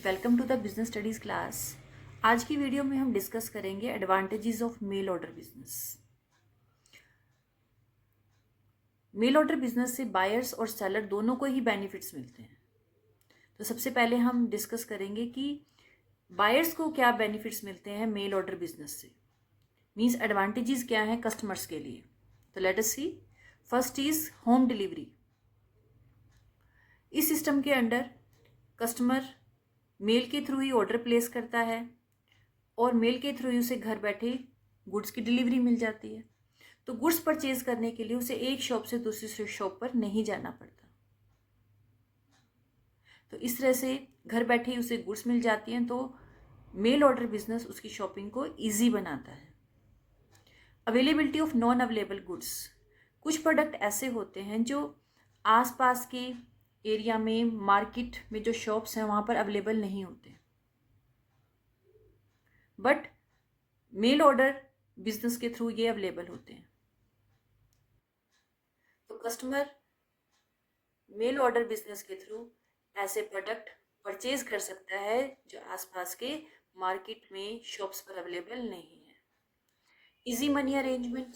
Welcome to the business studies class. आज की video में हम डिस्कस करेंगे advantages of mail order business. Mail order business से बायर्स और सेलर दोनों को ही बेनिफिट्स मिलते हैं। तो सबसे पहले हम डिस्कस करेंगे कि बायर्स को क्या बेनिफिट्स मिलते हैं मेल ऑर्डर बिजनेस से, मीन्स एडवांटेजेस क्या हैं कस्टमर्स के लिए। तो let us see. First is home delivery. इस सिस्टम के अंडर कस्टमर मेल के थ्रू ही ऑर्डर प्लेस करता है और मेल के थ्रू ही उसे घर बैठे गुड्स की डिलीवरी मिल जाती है। तो गुड्स परचेज करने के लिए उसे एक शॉप से दूसरी शॉप पर नहीं जाना पड़ता। तो इस तरह से घर बैठे ही उसे गुड्स मिल जाती हैं। तो मेल ऑर्डर बिजनेस उसकी शॉपिंग को ईजी बनाता है। Availability of non available goods. कुछ प्रोडक्ट ऐसे होते हैं जो आसपास के एरिया में, मार्केट में जो शॉप्स हैं वहाँ पर अवेलेबल नहीं होते, बट मेल ऑर्डर बिजनेस के थ्रू ये अवेलेबल होते हैं। तो कस्टमर मेल ऑर्डर बिजनेस के थ्रू ऐसे प्रोडक्ट परचेज कर सकता है जो आसपास के मार्केट में शॉप्स पर अवेलेबल नहीं है। Easy money arrangement.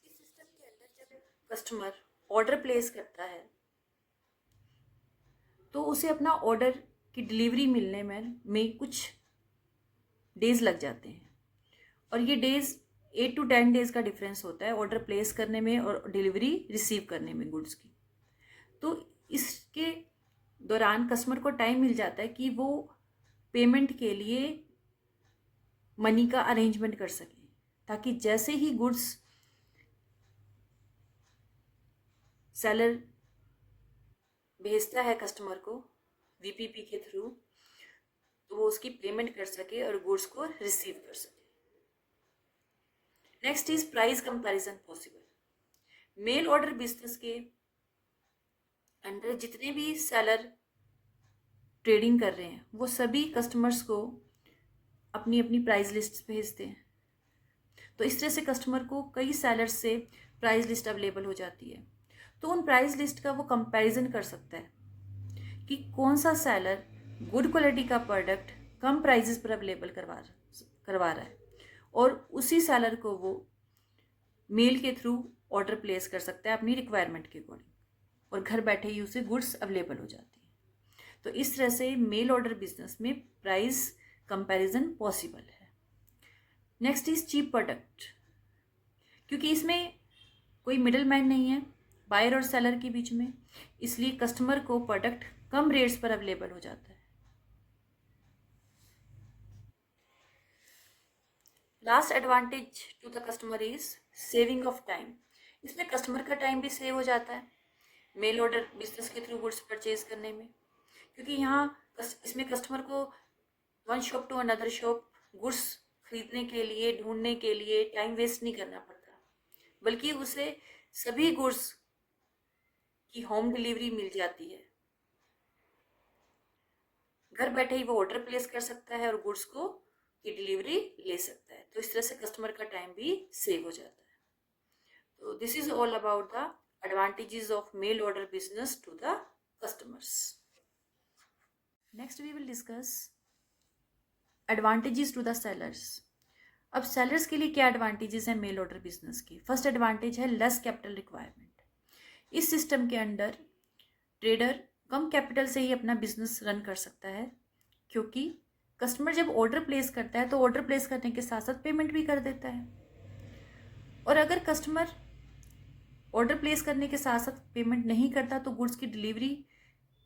इस सिस्टम के अंदर जब कस्टमर ऑर्डर प्लेस करता है तो उसे अपना ऑर्डर की डिलीवरी मिलने में कुछ डेज लग जाते हैं, और ये डेज 8 to 10 डेज का डिफरेंस होता है ऑर्डर प्लेस करने में और डिलीवरी रिसीव करने में गुड्स की। तो इसके दौरान कस्टमर को टाइम मिल जाता है कि वो पेमेंट के लिए मनी का अरेंजमेंट कर सके, ताकि जैसे ही गुड्स सेलर भेजता है कस्टमर को वीपीपी के थ्रू, तो वो उसकी पेमेंट कर सके और गुड्स को रिसीव कर सके। Next is price comparison possible. Mail order business के अंडर जितने भी सेलर ट्रेडिंग कर रहे हैं वो सभी कस्टमर्स को अपनी अपनी प्राइस लिस्ट भेजते हैं। तो इस तरह से कस्टमर को कई सेलर्स से प्राइस लिस्ट अवेलेबल हो जाती है। तो उन प्राइस लिस्ट का वो कंपैरिजन कर सकता है कि कौन सा सेलर गुड क्वालिटी का प्रोडक्ट कम प्राइजेस पर अवेलेबल करवा रहा है, और उसी सेलर को वो मेल के थ्रू ऑर्डर प्लेस कर सकता है अपनी रिक्वायरमेंट के अकॉर्डिंग, और घर बैठे ही उसे गुड्स अवेलेबल हो जाती है। तो इस तरह से मेल ऑर्डर बिजनेस में प्राइस कंपैरिजन पॉसिबल है। Next is cheap product. क्योंकि इसमें कोई मिडल मैन नहीं है बायर और सेलर के बीच में, इसलिए कस्टमर को प्रोडक्ट कम रेट्स पर अवेलेबल हो जाता है। Last advantage to the customer is saving of time. इसमें कस्टमर का टाइम भी सेव हो जाता है मेल ऑर्डर बिजनेस के थ्रू गुड्स परचेज करने में, क्योंकि यहाँ इसमें कस्टमर को one shop to another shop goods खरीदने के लिए, ढूंढने के लिए टाइम वेस्ट नहीं करना पड़ता, बल्कि उसे सभी गुड्स की होम डिलीवरी मिल जाती है। घर बैठे ही वो ऑर्डर प्लेस कर सकता है और गुड्स को की डिलीवरी ले सकता है। तो इस तरह से कस्टमर का टाइम भी सेव हो जाता है। तो this is all about the advantages of mail order business to the customers. Next we will discuss advantages to the sellers. अब सेलर्स के लिए क्या एडवांटेजेस हैं मेल ऑर्डर बिजनेस की। फर्स्ट एडवांटेज है लेस कैपिटल रिक्वायरमेंट। इस system के under trader कम कैपिटल से ही अपना बिजनेस रन कर सकता है, क्योंकि कस्टमर जब ऑर्डर प्लेस करता है तो ऑर्डर प्लेस करने के साथ साथ पेमेंट भी कर देता है, और अगर कस्टमर ऑर्डर प्लेस करने के साथ साथ पेमेंट नहीं करता तो गुड्स की डिलीवरी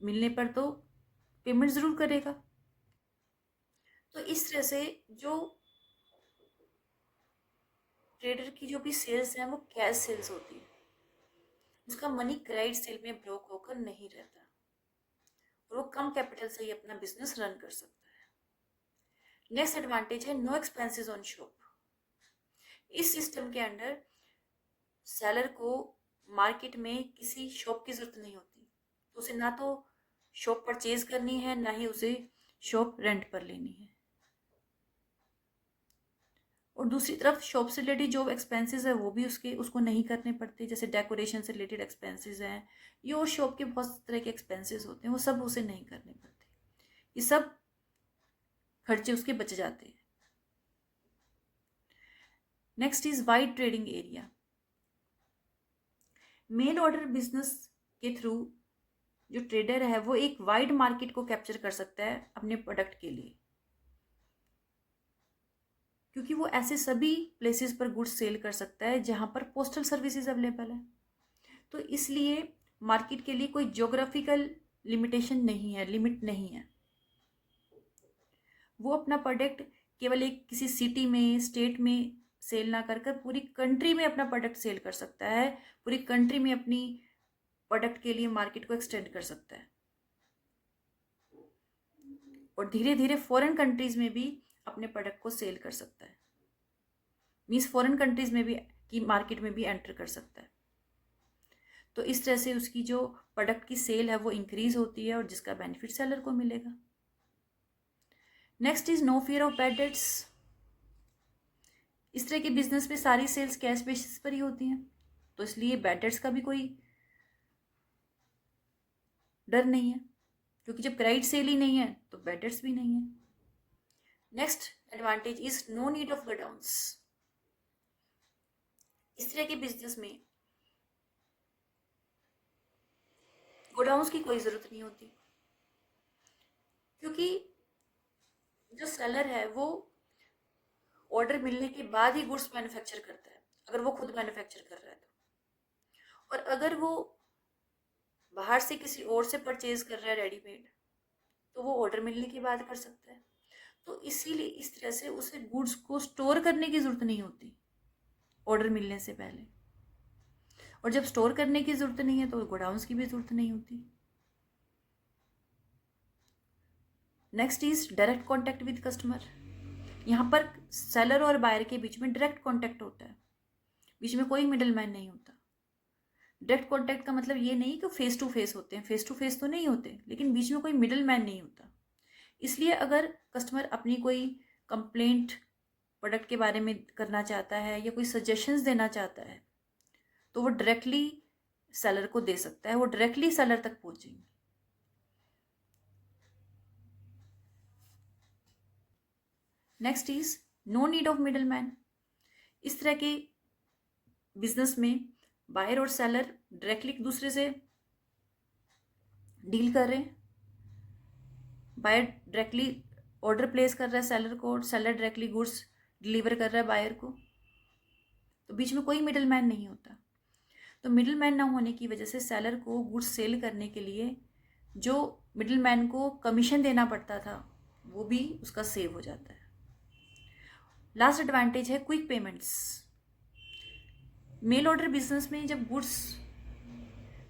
मिलने पर तो पेमेंट ज़रूर करेगा। तो इस तरह से जो ट्रेडर की जो भी सेल्स हैं वो कैश सेल्स होती है, उसका मनी क्रेडिट सेल में ब्लॉक होकर नहीं रहता, और वो कम कैपिटल से ही अपना बिजनेस रन कर सकता है। नेक्स्ट एडवांटेज है नो एक्सपेंसेस ऑन शॉप। इस सिस्टम के अंडर सेलर को मार्केट में किसी शॉप की जरूरत नहीं होती, तो उसे ना तो शॉप परचेज करनी है, ना ही उसे शॉप रेंट पर लेनी है। और दूसरी तरफ शॉप से रिलेटेड जो एक्सपेंसेस है वो भी उसको नहीं करने पड़ते, जैसे डेकोरेशन से रिलेटेड एक्सपेंसेस हैं ये और शॉप के बहुत तरह के एक्सपेंसेस होते हैं, वो सब उसे नहीं करने पड़ते, ये सब खर्चे उसके बच जाते हैं। Next is wide trading area. Mail order business के थ्रू जो ट्रेडर है वो एक वाइड मार्केट को कैप्चर कर सकता है अपने प्रोडक्ट के लिए, क्योंकि वो ऐसे सभी प्लेसेस पर गुड्स सेल कर सकता है जहां पर पोस्टल सर्विसेज अवेलेबल है। तो इसलिए मार्केट के लिए कोई ज्योग्राफिकल लिमिटेशन नहीं है, लिमिट नहीं है। वो अपना प्रोडक्ट केवल एक किसी सिटी में, स्टेट में सेल ना कर कर पूरी कंट्री में अपना प्रोडक्ट सेल कर सकता है, पूरी कंट्री में अपनी प्रोडक्ट के लिए मार्केट को एक्सटेंड कर सकता है और धीरे धीरे फॉरेन कंट्रीज में भी अपने प्रोडक्ट को सेल कर सकता है, मीन्स फॉरेन कंट्रीज में भी की मार्केट में भी एंटर कर सकता है। तो इस तरह से उसकी जो प्रोडक्ट की सेल है वो इंक्रीज होती है और जिसका बेनिफिट सेलर को मिलेगा। Next is no fear of bad debts. इस तरह के बिजनेस में सारी सेल्स कैश बेसिस पर ही होती हैं, तो इसलिए बैड डेट्स का भी कोई डर नहीं है, क्योंकि जब क्रेडिट सेल ही नहीं है तो बैड डेट्स भी नहीं है। Next advantage is no need of godowns. इस तरह के बिजनेस में गोडाउन्स की कोई जरूरत नहीं होती, क्योंकि जो सेलर है वो ऑर्डर मिलने के बाद ही गुड्स मैन्युफैक्चर करता है, अगर वो खुद मैन्युफैक्चर कर रहा है तो। और अगर वो बाहर से किसी और से परचेज कर रहा है रेडीमेड, तो वो ऑर्डर मिलने के बाद कर सकता है। तो इसीलिए इस तरह से उसे गुड्स को स्टोर करने की जरूरत नहीं होती ऑर्डर मिलने से पहले, और जब स्टोर करने की जरूरत नहीं है तो गोडाउन्स की भी जरूरत नहीं होती। Next is direct contact with customer. यहाँ पर सेलर और बायर के बीच में डायरेक्ट कॉन्टैक्ट होता है, बीच में कोई मिडल मैन नहीं होता। डायरेक्ट कॉन्टैक्ट का मतलब ये नहीं कि फेस टू फेस होते हैं, फेस टू फेस तो नहीं होते, लेकिन बीच में कोई मिडल मैन नहीं होता। इसलिए अगर कस्टमर अपनी कोई कंप्लेंट प्रोडक्ट के बारे में करना चाहता है या कोई सजेशंस देना चाहता है तो वो डायरेक्टली सेलर को दे सकता है, वो डायरेक्टली सेलर तक पहुंचेंगे। Next is no need of middle man. इस तरह के बिजनेस में बायर और सेलर डायरेक्टली एक दूसरे से डील कर रहे हैं। बायर डायरेक्टली ऑर्डर प्लेस कर रहा है सेलर को, सेलर डायरेक्टली गुड्स डिलीवर कर रहा है बायर को, तो बीच में कोई मिडल मैन नहीं होता। तो मिडल मैन ना होने की वजह से सेलर को गुड्स सेल करने के लिए जो मिडल मैन को कमीशन देना पड़ता था वो भी उसका सेव हो जाता है। लास्ट एडवांटेज है quick payments. Mail order business में जब गुड्स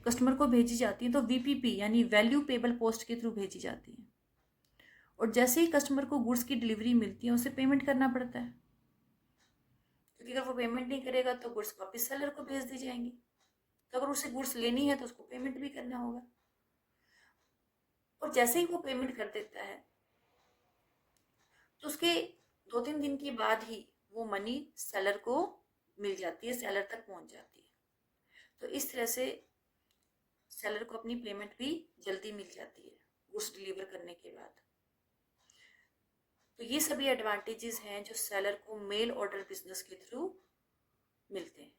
कस्टमर को भेजी जाती है तो वीपीपी यानी वैल्यू पेबल पोस्ट के थ्रू भेजी जाती है, और जैसे ही कस्टमर को गुड्स की डिलीवरी मिलती है उसे पेमेंट करना पड़ता है, क्योंकि अगर वो पेमेंट नहीं करेगा तो गुड्स वापस सेलर को भेज दी जाएंगी। तो अगर उसे गुड्स लेनी है तो उसको पेमेंट भी करना होगा, और जैसे ही वो पेमेंट कर देता है तो उसके 2-3 दिन के बाद ही वो मनी सेलर को मिल जाती है, सेलर तक पहुंच जाती है। तो इस तरह से सेलर को अपनी पेमेंट भी जल्दी मिल जाती है गुड्स डिलीवर करने के बाद। तो ये सभी एडवांटेजेस हैं जो सेलर को मेल ऑर्डर बिजनेस के थ्रू मिलते हैं।